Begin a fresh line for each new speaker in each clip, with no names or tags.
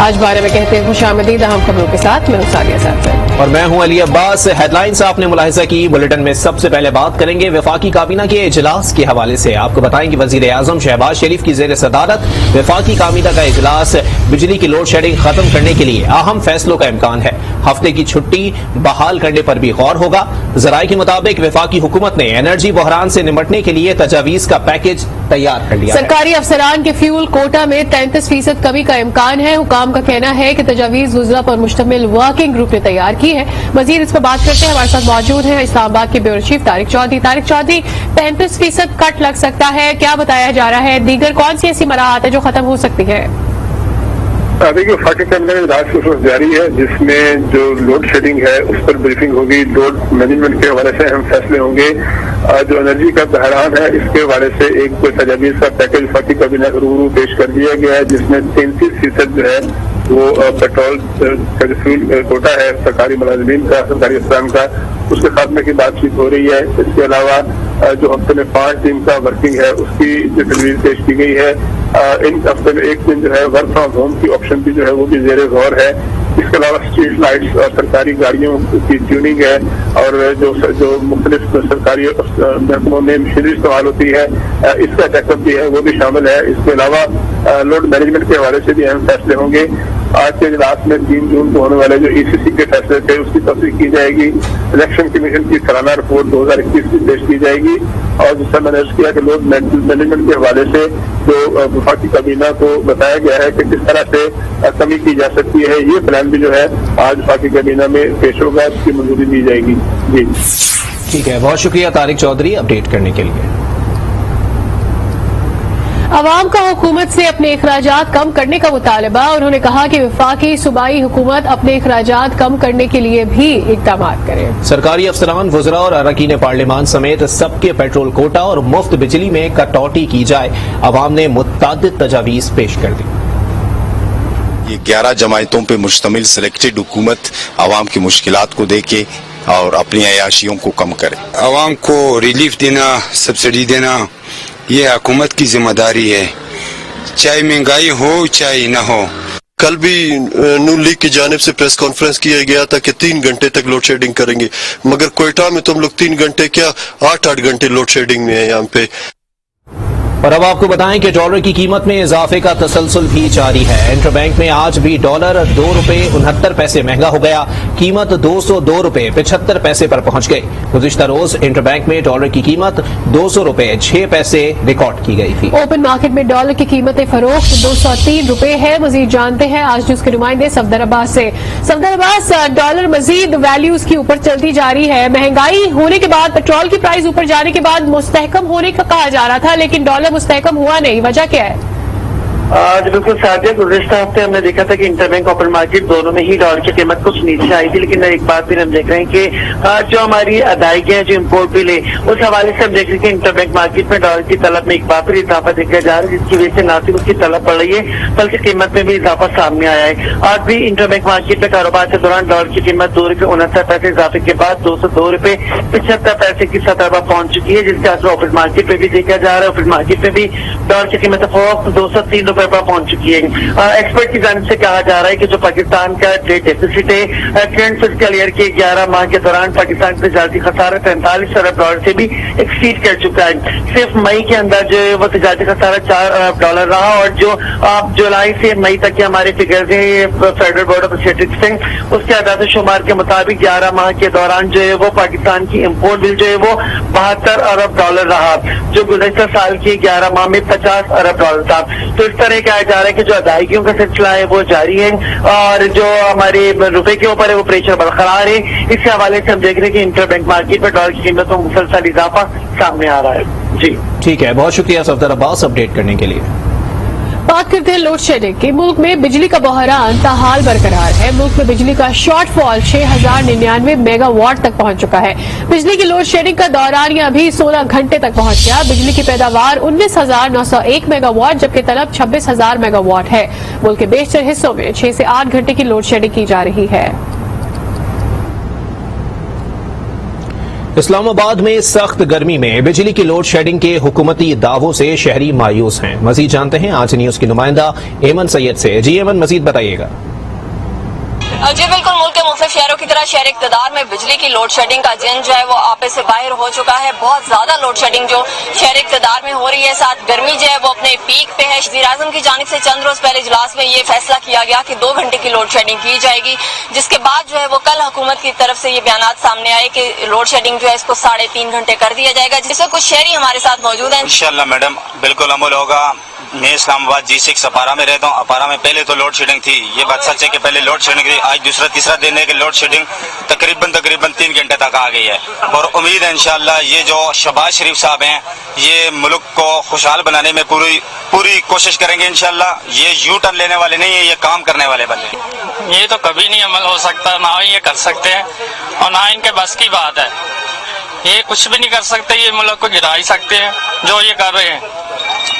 آج 12 میں کہتے ہیں خوشامدید اہم خبروں کے ساتھ میں سالیہ صاحب
اور میں ہوں علی عباس۔ ہیڈ لائنز آپ نے ملاحظہ کی، بلیٹن میں سب سے پہلے بات کریں گے وفاقی کابینہ کے اجلاس کے حوالے سے۔ آپ کو بتائیں کہ وزیر اعظم شہباز شریف کی زیر صدارت وفاقی کابینہ کا اجلاس بجلی کی لوڈ شیڈنگ ختم کرنے کے لیے اہم فیصلوں کا امکان ہے۔ ہفتے کی چھٹی بحال کرنے پر بھی غور ہوگا۔ ذرائع کے مطابق وفاقی حکومت نے انرجی بحران سے نمٹنے کے لیے تجاویز کا پیکج تیار کر لیا ہے۔
سرکاری افسران کے فیول کوٹا میں 33% کمی کا امکان ہے۔ حکام کا کہنا ہے کہ تجاویز وزراء پر مشتمل ورکنگ گروپ نے تیار کی ہے۔ مزید اس پر بات کرتے ہیں، ہمارے ساتھ موجود ہیں اسلام آباد کے بیورو چیف طارق چودھری۔ طارق چودھری، 35% کٹ لگ سکتا ہے، کیا بتایا جا رہا ہے؟ دیگر کون سی ایسی مراحت ہے جو ختم ہو سکتی ہے؟
دیکھیے، وفاقی کابینہ میں اجلاس کی صورت جاری ہے، جس میں جو لوڈ شیڈنگ ہے اس پر بریفنگ ہوگی، لوڈ مینجمنٹ کے حوالے سے اہم فیصلے ہوں گے، جو انرجی کا بحران ہے اس کے حوالے سے ایک تجاویز کا پیکج وفاقی کابینہ کے روبرو پیش کر دیا گیا ہے، جس میں 33% جو ہے وہ پیٹرول کا جو فیول کوٹا ہے سرکاری ملازمین کا، سرکاری افسران کا، اس کے خاتمے کی بات چیت ہو رہی ہے۔ اس کے علاوہ جو ہفتے میں 5 دن کا ورکنگ ہے اس کی جو تجویز پیش کی گئی ہے، ان ہفتے میں 1 دن جو ہے ورک فرام ہوم کی آپشن بھی جو ہے وہ بھی زیر غور ہے۔ اس کے علاوہ اسٹریٹ لائٹس اور سرکاری گاڑیوں کی ٹیوننگ ہے، اور جو مختلف سرکاری محکموں میں مشینری استعمال ہوتی ہے اس کا چیک اپ بھی ہے، وہ بھی شامل ہے۔ اس کے علاوہ لوڈ مینجمنٹ کے حوالے سے بھی اہم فیصلے ہوں گے۔ آج کے اجلاس میں 3 جون کو ہونے والے جو ای سی سی کے فیصلے تھے اس کی تصدیق کی جائے گی۔ الیکشن کمیشن کی سالانہ رپورٹ 2021 کی پیش کی جائے گی، اور جس سے میں نے عرض کیا کہ لوڈ مینجمنٹ کے حوالے سے جو وفاقی کابینہ کو بتایا گیا ہے کہ کس طرح سے کمی کی جا سکتی ہے، یہ پلان بھی جو ہے آج وفاقی کابینہ میں پیش ہوگا، اس کی منظوری دی جائے گی۔ جی
ٹھیک ہے، بہت شکریہ طارق چودھری اپڈیٹ کرنے کے لیے۔
عوام کا حکومت سے اپنے اخراجات کم کرنے کا مطالبہ، انہوں نے کہا کہ وفاقی صوبائی حکومت اپنے اخراجات کم کرنے کے لیے بھی اقدامات کرے۔
سرکاری افسران، وزراء اور اراکین پارلیمان سمیت سب کے پیٹرول کوٹا اور مفت بجلی میں کٹوتی کی جائے۔ عوام نے متعدد تجاویز پیش کر دی۔
یہ 11 جماعتوں پہ مشتمل سلیکٹڈ حکومت عوام کی مشکلات کو دیکھے اور اپنی عیاشیوں کو کم کرے۔
عوام کو ریلیف دینا، سبسڈی دینا، یہ حکومت کی ذمہ داری ہے، چاہے مہنگائی ہو چاہے نہ ہو۔
کل بھی نون لیگ کی جانب سے پریس کانفرنس کیا گیا تھا کہ 3 گھنٹے تک لوڈ شیڈنگ کریں گے، مگر کوئٹہ میں تم لوگ 3 گھنٹے کیا 8 گھنٹے لوڈ شیڈنگ میں ہے یہاں پہ۔
اور اب آپ کو بتائیں کہ ڈالر کی قیمت میں اضافے کا تسلسل بھی جاری ہے۔ انٹر بینک میں آج بھی ڈالر 2 روپے 69 پیسے مہنگا ہو گیا، قیمت 202 روپے 75 پیسے پر پہنچ گئی۔ گزشتہ روز انٹر بینک میں ڈالر کی قیمت 200 روپے 6 پیسے ریکارڈ کی گئی تھی۔
اوپن مارکیٹ میں ڈالر کی قیمت فروخت 203 روپے ہے۔ مزید جانتے ہیں آج نیوز کے نمائندے صفدر عباس سے۔ صفدر عباس، ڈالر مزید ویلیوز کی اوپر چلتی جا رہی ہے، مہنگائی ہونے کے بعد پیٹرول کی پرائز اوپر جانے کے بعد مستحکم ہونے کا کہا جا رہا تھا، لیکن ڈالر مستحکم ہوا نہیں، وجہ کیا ہے؟
بالکل سادیہ، گزشتہ ہفتے ہم نے دیکھا تھا کہ انٹر بینک اوپن مارکیٹ دونوں میں ہی ڈالر کی قیمت کچھ نیچے آئی تھی، لیکن ایک بات پھر ہم دیکھ رہے ہیں کہ جو ہماری ادائیگیاں جو امپورٹ بل ہے اس حوالے سے ہم دیکھ رہے ہیں کہ انٹر بینک مارکیٹ میں ڈالر کی طلب میں ایک بار پھر اضافہ دیکھا جا رہا ہے، جس کی وجہ سے نہ صرف اس کی طلب بڑھ رہی ہے بلکہ قیمت میں بھی اضافہ سامنے آیا ہے۔ آج بھی انٹر بینک مارکیٹ میں کاروبار کے دوران ڈالر کی قیمت 2 روپے 69 پیسے اضافے کے بعد 202 روپے 75 پیسے کی سطح پر پہنچ چکی ہے، جس کے اثر اوپن مارکیٹ میں بھی دیکھا جا رہا ہے۔ اوپن مارکیٹ میں بھی ڈالر کی قیمت فروخت 203 روپے پر پہنچ چکی ہے۔ ایکسپرٹ کی جانب سے کہا جا رہا ہے کہ جو پاکستان کا ٹریڈ ڈیفیسٹ ہے کرنٹ فسکل ایئر کے 11 ماہ کے دوران پاکستان کا تجارتی خسارہ 43 ارب ڈالر سے بھی ایکسیڈ کر چکا ہے۔ صرف مئی کے اندر جو ہے وہ تجارتی خسارہ 4 ارب ڈالر رہا، اور جو جولائی سے مئی تک کے ہمارے فگرز ہیں فیڈرل بورڈ آف اسٹیٹسٹکس سے، اس کے اعداد و شمار کے مطابق 11 ماہ کے دوران جو ہے وہ پاکستان کی امپورٹ بل جو ہے وہ 72 ارب ڈالر رہا، جو گزشتہ سال کی 11 ماہ میں 50 ارب ڈالر تھا۔ تو اس طرح کہا جا رہا ہے کہ جو ادائیگیوں کا سلسلہ ہے وہ جاری ہے، اور جو ہمارے روپے کے اوپر ہے وہ پریشر برقرار ہے۔ اس کے حوالے سے ہم دیکھ رہے ہیں کہ انٹر بینک مارکیٹ میں ڈالر کی قیمت میں مسلسل اضافہ سامنے آ رہا ہے۔ جی
ٹھیک ہے، بہت شکریہ صفدر عباس اپڈیٹ کرنے کے لیے۔
بات کرتے ہیں لوڈ شیڈنگ کی۔ ملک میں بجلی کا بحران تاحال برقرار ہے۔ ملک میں بجلی کا شارٹ فال 6099 میگا واٹ تک پہنچ چکا ہے۔ بجلی کی لوڈ شیڈنگ کا دورانیہ بھی 16 گھنٹے تک پہنچ گیا۔ بجلی کی پیداوار 19,901 میگا واٹ جبکہ طلب 26,000 میگا واٹ ہے۔ ملک کے بیشتر حصوں میں 6 سے 8 گھنٹے کی لوڈ شیڈنگ کی جا رہی ہے۔
इस्लामाबाद में सख्त गर्मी में बिजली की लोड शेडिंग के हुकूमती दावों से शहरी मायूस हैं। मजीद जानते हैं आज न्यूज की नुमाइंदा एमन सैयद से। जी एमन, मजीद बताइएगा।
जी बिल्कुल, मुल्क के मुख्तलिफ शहरों की तरह शहर इक़्तिदार में बिजली की लोड शेडिंग का जिन जो है वो आपे से बाहर हो चुका है। बहुत ज्यादा लोड शेडिंग जो शहर इक़्तिदार में हो रही है, साथ गर्मी जो है वो अपने पीक पे है। वज़ीर आज़म की जानिब से चंद रोज पहले इजलास में ये फैसला किया गया कि 2 घंटे की लोड शेडिंग की जाएगी, जिसके बाद जो है वो कल हुकूमत की तरफ से ये बयान सामने आए कि लोड शेडिंग जो है इसको 3.5 घंटे कर दिया जाएगा, जिससे कुछ शहरी हमारे साथ मौजूद हैं।
इंशाल्लाह मैडम बिल्कुल अमल होगा। मैं इस्लामाबाद G6 अपारा में रहता हूँ। अपारा में पहले तो लोड शेडिंग थी, ये बात सच है कि पहले लोड शेडिंग थी। आज दूसरा तीसरा दिन है कि लोड शेडिंग तकरीबन 3 घंटे तक आ गई है। और उम्मीद है इंशाल्लाह ये जो शहबाज शरीफ साहब हैं ये मुल्क को खुशहाल बनाने में पूरी कोशिश करेंगे। इंशाल्लाह ये यू टर्न लेने वाले नहीं है, ये काम करने वाले बने।
ये तो कभी नहीं अमल हो सकता, ना ये कर सकते हैं और ना इनके बस की बात है। ये कुछ भी नहीं कर सकते, ये मुल्क को गिरा ही सकते हैं जो ये कर रहे हैं।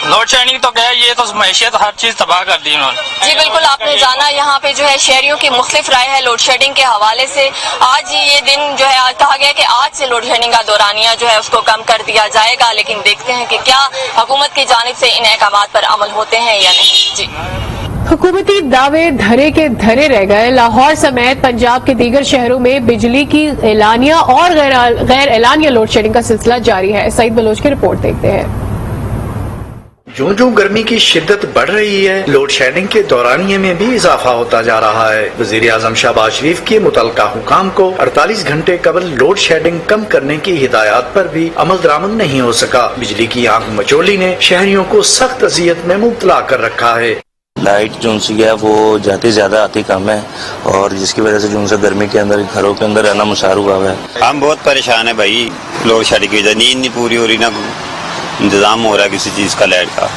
लोड शेडिंग तो क्या है, ये तो मैशियत हर चीज तबाह कर दी उन्होंने।
जी बिल्कुल, आपने जाना यहाँ पे जो है शहरियों की मुख्तलिफ राय है लोड शेडिंग के हवाले से। आज ये दिन जो है कहा गया कि आज से लोड शेडिंग का दौरानिया जो है उसको कम कर दिया जाएगा, लेकिन देखते हैं कि क्या हुकूमत की जानिब से इन अहकामात पर अमल होते हैं या नहीं। जी,
हुकूमती दावे धरे के धरे रह गए। लाहौर समेत पंजाब के दीगर शहरों में बिजली की एलानिया और गैर एलानिया लोड शेडिंग का सिलसिला जारी है। सईद बलोच की रिपोर्ट देखते हैं।
जो जो गर्मी की शिद्दत बढ़ रही है, लोड शेडिंग के दौरानिये में भी इजाफा होता जा रहा है। वज़ीर आज़म शहबाज शरीफ के मुतल्लिका हुकाम को 48 घंटे कबल लोड शेडिंग कम करने की हिदायत पर भी अमल दरामद नहीं हो सका। बिजली की आंख मचोली ने शहरियों को सख्त अजियत में मुब्तला कर रखा है।
लाइट जो सी है वो जाते ज्यादा आती कम है और जिसकी वजह से जो सा गर्मी के अंदर घरों के अंदर रहना मुश्किल हुआ है।
हम बहुत परेशान है भाई, लोड शेडिंग की वजह नींद नहीं पूरी हो रही, ना इंतजाम हो रहा है किसी चीज का लाइट का।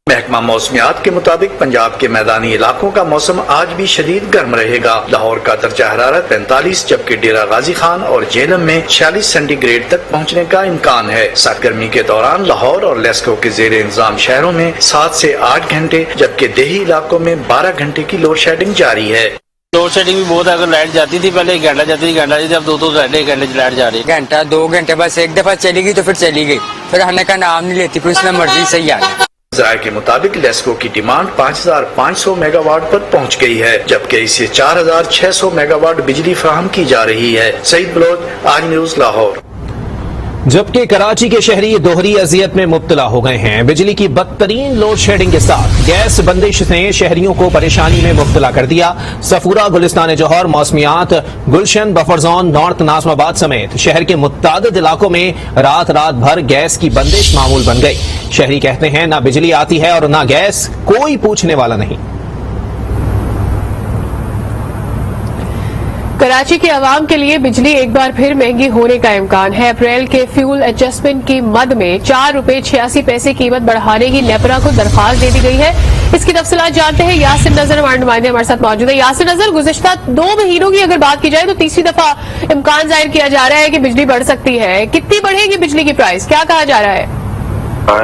महकमा मौसमियात के मुताबिक पंजाब के मैदानी इलाकों का मौसम आज भी शदीद गर्म रहेगा। लाहौर का दर्जा हरारत 45, जबकि डेरा गाजी खान और जेलम में 46 सेंटीग्रेड तक पहुंचने का इम्कान है। सरगर्मी के दौरान लाहौर और लेस्को के जेर इंतजाम शहरों में 7 से 8 घंटे, जबकि देही इलाकों में 12 घंटे की लोड शेडिंग जारी है।
लोड शेडिंग भी बहुत है, अगर लाइट जाती थी पहले 1 घंटा जाती थी, घंटा जाती, अब 2 घंटे 1 घंटे लाइट जा रही है।
घंटा 2 घंटे बस एक दफा चली गई तो फिर चली गई, फिर आने का नाम नहीं लेती, फिर उसने मर्जी से ही आना।
ज़राए के मुताबिक लेस्को की डिमांड 5500 मेगावाट पर पहुंच गई है, जबकि इसे 4600 मेगावाट बिजली फराहम की जा रही है। सईद बलोच, आज न्यूज, लाहौर।
जबकि कराची के शहरी दोहरी अजियत में मुब्तला हो गए हैं। बिजली की बदतरीन लोड शेडिंग के साथ गैस बंदिश ने शहरियों को परेशानी में मुब्तला कर दिया। सफूरा, गुलिस्तान जौहर, मौसमियात, गुलशन, बफर जोन, नॉर्थ नाज़िमाबाद समेत शहर के मुत्तादिद इलाकों में रात भर गैस की बंदिश मामूल बन गई। शहरी कहते हैं ना बिजली आती है और ना गैस, कोई पूछने वाला नहीं।
कराची के अवाम के लिए बिजली एक बार फिर महंगी होने का इम्कान है। अप्रैल के फ्यूल एडजस्टमेंट की मद में 4 रुपए 86 पैसे कीमत बढ़ाने की नेपरा को दरखास्त दे दी गई है। इसकी तफसीलात जानते हैं। यासिर नजर हमारे नुमाइंदे हमारे साथ मौजूद है। यासिर नजर, गुज़िश्ता 2 महीनों की अगर बात की जाए तो तीसरी दफा इम्कान जाहिर किया जा रहा है कि बिजली बढ़ सकती है। कितनी बढ़ेगी बिजली की प्राइस, क्या कहा जा रहा है?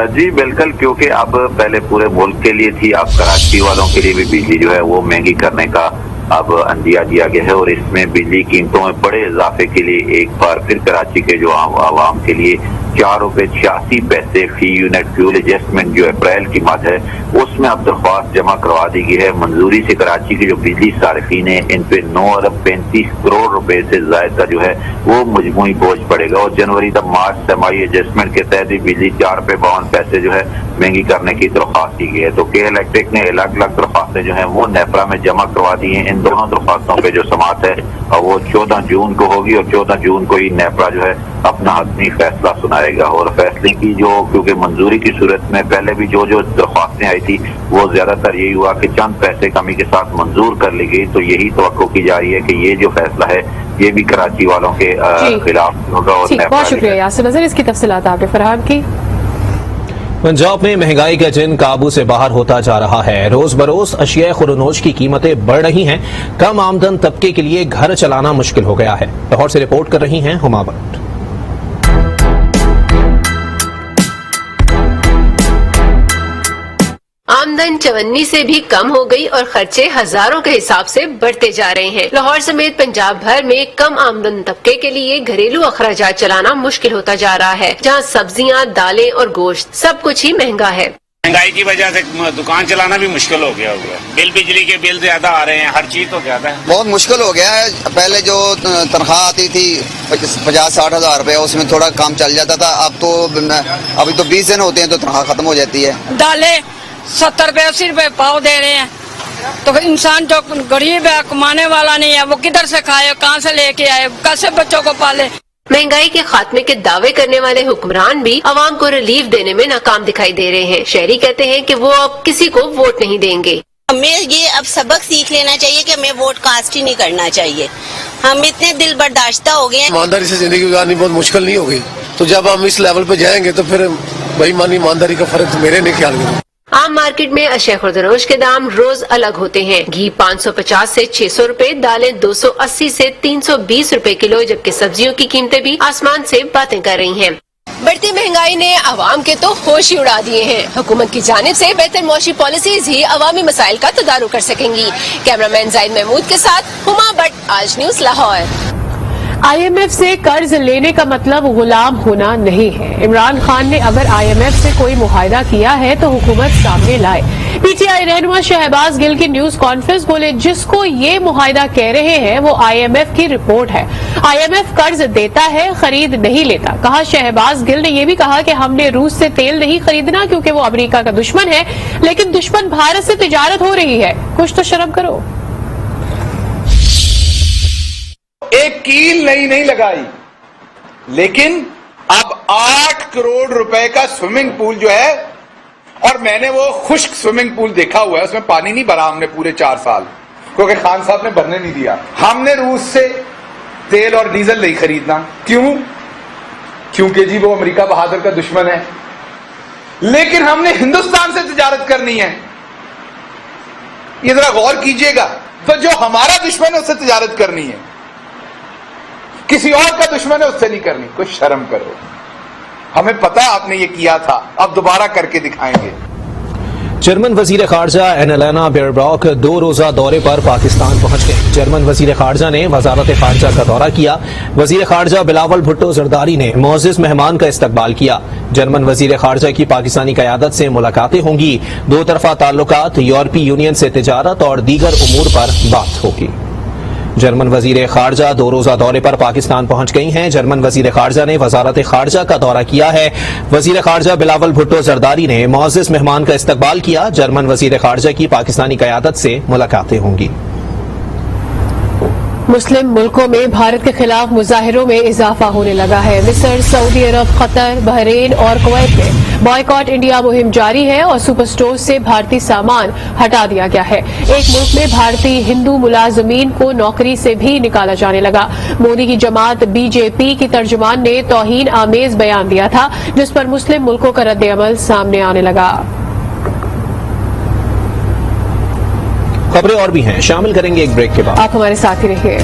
जी बिल्कुल, क्योंकि अब पहले पूरे मुल्क के लिए थी, अब कराची वालों के लिए भी बिजली जो है वो महंगी करने का अब अंदिया दिया गया है और इसमें बिजली कीमतों में बड़े इजाफे के लिए एक बार फिर कराची के जो आवाम के लिए 4 रुपए 86 पैसे फी यूनिट फ्यूल एडजस्टमेंट जो अप्रैल की मद है उसमें अब दरख्वास्त जमा करवा दी गई है। मंजूरी से कराची के जो बिजली सार्फिन है इन पे 9 अरब 35 करोड़ रुपए से ज्यादा का जो है वो मजमूई बोझ पड़ेगा और जनवरी तक मार्च समाई एडजस्टमेंट के तहत ही बिजली 4 रुपए 52 पैसे जो है महंगी करने की दरख्वास्त की गई है। तो के इलेक्ट्रिक ने अलग अलग दरख्वास्तें जो है वो नेपरा में जमा करवा दी है। इन दोनों दरख्वास्तों पे जो समाअत है वो 14 जून को होगी और 14 जून को ही नेपरा जो है अपना हतमी फैसला सुनाएगा। और फैसले की जो क्योंकि मंजूरी की सूरत में पहले भी जो दरख्वास्तें आई थी वो ज्यादातर यही हुआ कि चंद पैसे कमी के साथ मंजूर कर ली गई। तो यही तवक्को की जा रही है कि ये जो फैसला है ये भी कराची वालों के खिलाफ होगा। और
बहुत शुक्रिया यासिर नजर, इसकी तफसीलात आपने फराहम की।
पंजाब में महंगाई का जिन काबू से बाहर होता जा रहा है। रोज बरोज अशिया खुरनोश की कीमतें बढ़ रही हैं। कम आमदन तबके के लिए घर चलाना मुश्किल हो गया है। लाहौर से रिपोर्ट कर रही हैं हुमा भट्ट।
आम आमदन 54 से भी कम हो गई और खर्चे हजारों के हिसाब से बढ़ते जा रहे हैं। लाहौर समेत पंजाब भर में कम आमदन तबके के लिए घरेलू अखराजात चलाना मुश्किल होता जा रहा है, जहां सब्जियां, दालें और गोश्त सब कुछ ही महंगा है।
महंगाई की वजह से दुकान चलाना भी मुश्किल हो गया हुआ है। बिल, बिजली के बिल ज्यादा आ रहे हैं, हर चीज तो ज्यादा है।
बहुत मुश्किल हो गया है। पहले जो तनख्वाह आती थी 50-60 हजार रुपए, उसमें थोड़ा काम चल जाता था। अभी तो 20 दिन होते हैं तो तनख्वाह खत्म हो जाती है।
दालें 70 रुपए 80 रुपए पाव दे रहे हैं, तो इंसान जो गरीब है, कमाने वाला नहीं है, वो किधर से खाए, कहाँ से लेके आए, कैसे बच्चों को पाले।
महंगाई के खात्मे के दावे करने वाले हुक्मरान भी आवाम को रिलीफ देने में नाकाम दिखाई दे रहे हैं। शहरी कहते हैं कि वो अब किसी को वोट नहीं देंगे।
हमें ये अब सबक सीख लेना चाहिए कि हमें वोट कास्ट ही नहीं करना चाहिए। हम इतने दिल बर्दाश्ता हो गए हैं।
ईमानदारी से जिंदगी गुजारनी बहुत मुश्किल नहीं हो गई, तो जब हम इस लेवल पे जाएंगे तो फिर बेईमानी ईमानदारी का फर्क मेरे नहीं ख्याल में।
आम मार्केट में अशय खुर्दनोश के दाम रोज अलग होते हैं। घी 550 से 600 रुपए, दालें 280 से 320 रुपए किलो, जबकि सब्जियों की कीमतें भी आसमान से बातें कर रही हैं। बढ़ती महंगाई ने आवाम के तो होश ही उड़ा दिए हैं। हुकूमत की जानिब से बेहतर मौशी पॉलिसीज ही अवामी मसाइल का तदारुक कर सकेंगी। कैमरामैन जाहिद महमूद के साथ हुमा भट्ट, आज न्यूज लाहौर।
IMF से कर्ज लेने का मतलब गुलाम होना नहीं है। इमरान खान ने अगर IMF से कोई मुआहदा किया है तो हुकूमत सामने लाए। PTI रहनुमा शहबाज गिल की न्यूज कॉन्फ्रेंस बोले, जिसको ये मुआहदा कह रहे हैं वो IMF की रिपोर्ट है। IMF कर्ज देता है, खरीद नहीं लेता। कहा शहबाज गिल ने यह भी कहा कि हमने रूस से तेल नहीं खरीदना क्योंकि वो अमेरिका का दुश्मन है, लेकिन दुश्मन भारत से तिजारत हो रही है। कुछ तो शर्म करो।
एक कील नहीं लगाई, लेकिन अब 8 करोड़ रुपए का स्विमिंग पूल जो है, और मैंने वो खुश्क स्विमिंग पूल देखा हुआ है, उसमें पानी नहीं भरा हमने पूरे 4 साल, क्योंकि खान साहब ने भरने नहीं दिया। हमने रूस से तेल और डीजल नहीं खरीदना। क्यों? क्योंकि जी वो अमेरिका बहादुर का दुश्मन है। लेकिन हमने हिंदुस्तान से तिजारत करनी है। ये जरा गौर कीजिएगा, तो जो हमारा दुश्मन है उससे तिजारत करनी है, किसी और का दुश्मन है उससे नहीं करनी। कुछ शर्म करो। हमें पता है आपने ये किया था, अब दोबारा करके दिखाएंगे।
जर्मन वजीर खारजा एनालेना बेयरबॉक 2 रोजा दौरे पर पाकिस्तान पहुंच गए। जर्मन वजीर खारजा ने वजारत खारजा का दौरा किया। वजीर खारजा बिलावल भुट्टो जरदारी ने मोअज़्ज़िज़ मेहमान का इस्तकबाल किया। जर्मन वजीर खारजा की पाकिस्तानी क़यादत से मुलाकातें होंगी। 2 तरफ़ा ताल्लुकात, यूरोपीय यूनियन से तिजारत और दीगर उमूर पर बात होगी। जर्मन वजीर खारजा 2 रोजा दौरे पर पाकिस्तान पहुंच गई हैं। जर्मन वजीर खारजा ने वजारत खारजा का दौरा किया है। वजीर खारजा बिलावल भुट्टो जरदारी ने मुअज़्ज़िज़ मेहमान का इस्तकबाल किया। जर्मन वजीर खारजा की पाकिस्तानी क़यादत से मुलाकातें होंगी।
मुस्लिम मुल्कों में भारत के खिलाफ मुजाहिरों में इजाफा होने लगा है। मिस्र, सऊदी अरब, कतर, बहरीन और कुवैत में बॉयकॉट इंडिया मुहिम जारी है और सुपर स्टोर से भारतीय सामान हटा दिया गया है। एक मुल्क में भारतीय हिंदू मुलाजमीन को नौकरी से भी निकाला जाने लगा। मोदी की जमात BJP की तर्जुमान ने तौहीन आमेज बयान दिया था, जिस पर मुस्लिम मुल्कों का रद्द-ए-अमल सामने आने लगा।
खबरें और भी हैं, शामिल करेंगे एक ब्रेक के बाद।
आप हमारे साथ ही रहिए।